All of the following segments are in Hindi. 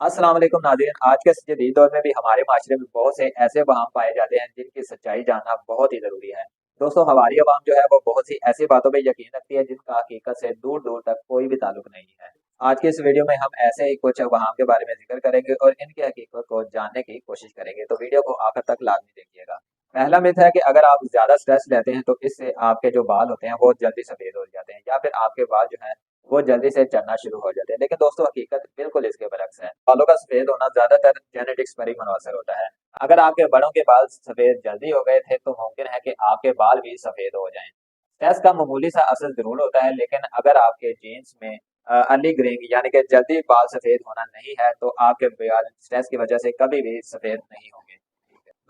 अस्सलाम वालेकुम नाज़रीन। आज के इस जदीद दौर में भी हमारे माशरे में बहुत से ऐसे वहाम पाए जाते हैं जिनकी सच्चाई जानना बहुत ही ज़रूरी है। दोस्तों, हमारी अवाम जो है वो बहुत सी ऐसी बातों पे यकीन रखती है जिनका हकीकत से दूर-दूर तक कोई भी ताल्लुक नहीं है। आज के इस वीडियो में हम ऐसे ही कुछ वहाम के बारे में ज़िक्र करेंगे और इनकी हकीकत को जानने की कोशिश करेंगे, तो वीडियो को आखिर तक लाज़मी देखिएगा। पहला मिथ है कि अगर आप ज़्यादा स्ट्रेस लेते हैं तो इससे आपके जो बाल होते हैं वो जल्दी सफ़ेद हो जाते हैं या फिर आपके बाल जो हैं वो जल्दी से झड़ना शुरू हो जाते हैं। लेकिन दोस्तों, हकीकत बिल्कुल इसके बरक्स है। बालों का सफेद होना ज्यादातर जेनेटिक्स पर ही मुनहसर होता है। अगर आपके बड़ों के बाल सफेद जल्दी हो गए थे तो मुमकिन है कि आपके बाल भी सफेद हो जाएं। स्ट्रेस का मामूली सा असर जरूर होता है, लेकिन अगर आपके जीन्स में अर्ली ग्रेइंग यानी कि जल्दी बाल सफेद होना नहीं है तो आपके बाल स्ट्रेस की वजह से कभी भी सफेद नहीं होंगे।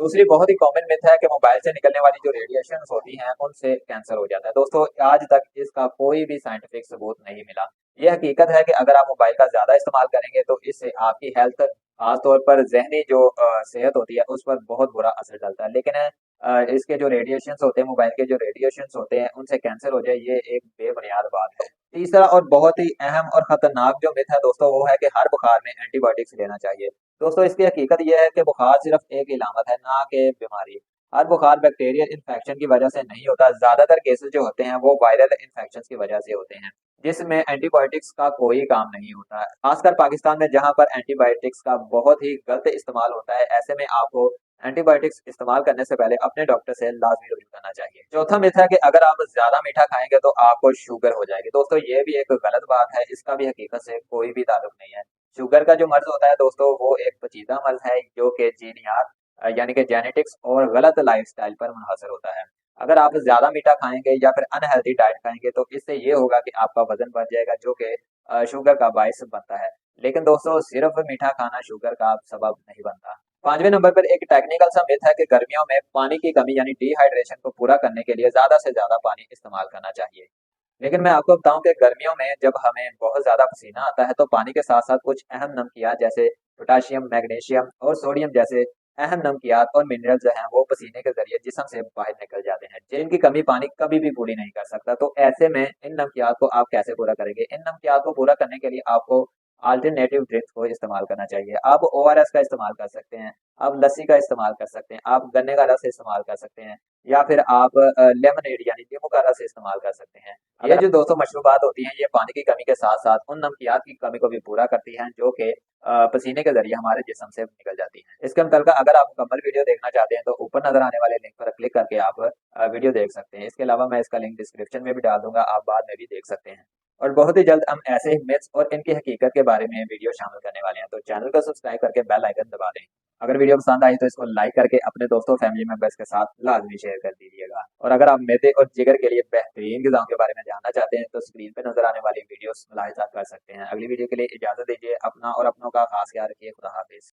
दूसरी बहुत ही कॉमन मिथ है कि मोबाइल से निकलने वाली जो रेडिएशन होती हैं उनसे कैंसर हो जाता है। दोस्तों, आज तक इसका कोई भी साइंटिफिक सबूत नहीं मिला। ये हकीकत है कि अगर आप मोबाइल का ज्यादा इस्तेमाल करेंगे तो इससे आपकी हेल्थ, खासतौर पर जहनी जो सेहत होती है उस पर बहुत बुरा असर डालता है। लेकिन इसके जो रेडिएशन होते हैं, मोबाइल के जो रेडिएशन होते हैं उनसे कैंसर हो जाए, ये एक बेबुनियाद बात है। तीसरा और बहुत ही अहम और खतरनाक जो मिथ है दोस्तों, वो है कि हर बुखार में एंटीबायोटिक्स लेना चाहिए। दोस्तों, इसकी हकीकत यह है कि बुखार सिर्फ एक इलामत है, ना कि बीमारी। हर बुखार बैक्टीरियल इन्फेक्शन की वजह से नहीं होता। ज्यादातर केसेस जो होते हैं वो वायरल इन्फेक्शन की वजह से होते हैं, जिसमें एंटीबायोटिक्स का कोई काम नहीं होता है। खासकर पाकिस्तान में जहां पर एंटीबायोटिक्स का बहुत ही गलत इस्तेमाल होता है, ऐसे में आपको एंटीबायोटिक्स इस्तेमाल करने से पहले अपने डॉक्टर से लाजमी रुजू करना चाहिए। चौथा मिथ है कि अगर आप ज्यादा मीठा खाएंगे तो आपको शुगर हो जाएगी। दोस्तों, ये भी एक गलत बात है, इसका भी हकीकत से कोई भी ताल्लुक नहीं है। शुगर का जो मर्ज होता है दोस्तों, वो एक पेचीदा मर्ज है जो कि जीनियात यानी कि जेनेटिक्स और गलत लाइफस्टाइल पर मुनहसर होता है। अगर आप ज्यादा मीठा खाएंगे या फिर अनहेल्दी डाइट खाएंगे तो इससे ये होगा कि आपका वजन बढ़ जाएगा, जो कि शुगर का बायस बनता है। लेकिन दोस्तों, सिर्फ मीठा खाना शुगर का सबब नहीं बनता। पांचवें नंबर पर एक टेक्निकल सा मिथ है कि गर्मियों में पानी की कमी यानी डिहाइड्रेशन को पूरा करने के लिए ज्यादा से ज्यादा पानी इस्तेमाल करना चाहिए। लेकिन मैं आपको बताऊं कि गर्मियों में जब हमें बहुत ज्यादा पसीना आता है तो पानी के साथ साथ कुछ अहम नमकियात जैसे पोटाशियम, मैग्नीशियम और सोडियम जैसे अहम नमकियात और मिनरल जो हैं वो पसीने के जरिए जिस्म से बाहर निकल जाते हैं, जिनकी कमी पानी कभी भी पूरी नहीं कर सकता। तो ऐसे में इन नमकियात को आप कैसे पूरा करेंगे? इन नमकियात को पूरा करने के लिए आपको अल्टरनेटिव ड्रिंक्स को इस्तेमाल करना चाहिए। आप ओआरएस का इस्तेमाल कर सकते हैं, आप लस्सी का इस्तेमाल कर सकते हैं, आप गन्ने का रस इस्तेमाल कर सकते हैं, या फिर आप लेमनेड यानी नींबू का रस इस्तेमाल कर सकते हैं। ये जो दोस्तों मशरूबात होती हैं, ये पानी की कमी के साथ-साथ उन नमकियात की कमी को भी पूरा करती हैं जो कि पसीने के ज़रिए हमारे जिस्म से निकल जाती हैं। इसके मुतल्लिक़ अगर आप मुकम्मल वीडियो देखना चाहते हैं तो ऊपर नज़र आने वाले लिंक पर क्लिक करके आप वीडियो देख सकते हैं। इसके अलावा मैं इसका लिंक डिस्क्रिप्शन में भी डाल दूँगा, आप बाद में भी देख सकते हैं। और बहुत ही जल्द हम ऐसे ही मिथ्स और इनकी हकीकत के बारे में वीडियो शामिल करने वाले हैं, तो चैनल को सब्सक्राइब करके बेल आइकन दबा दें। अगर वीडियो पसंद आई तो इसको लाइक करके अपने दोस्तों, फैमिली मेंबर्स के साथ लाज़मी शेयर कर दीजिएगा। और अगर आप मैदे और जिगर के लिए बेहतरीन ग़िज़ाओं के बारे में जानना चाहते हैं तो स्क्रीन पे नज़र आने वाली वीडियोस मुलाहिज़ा कर सकते हैं। अगली वीडियो के लिए इजाज़त दीजिए। अपना और अपनों का ख़ास ख्याल रखिए। खुदा हाफ़िज़।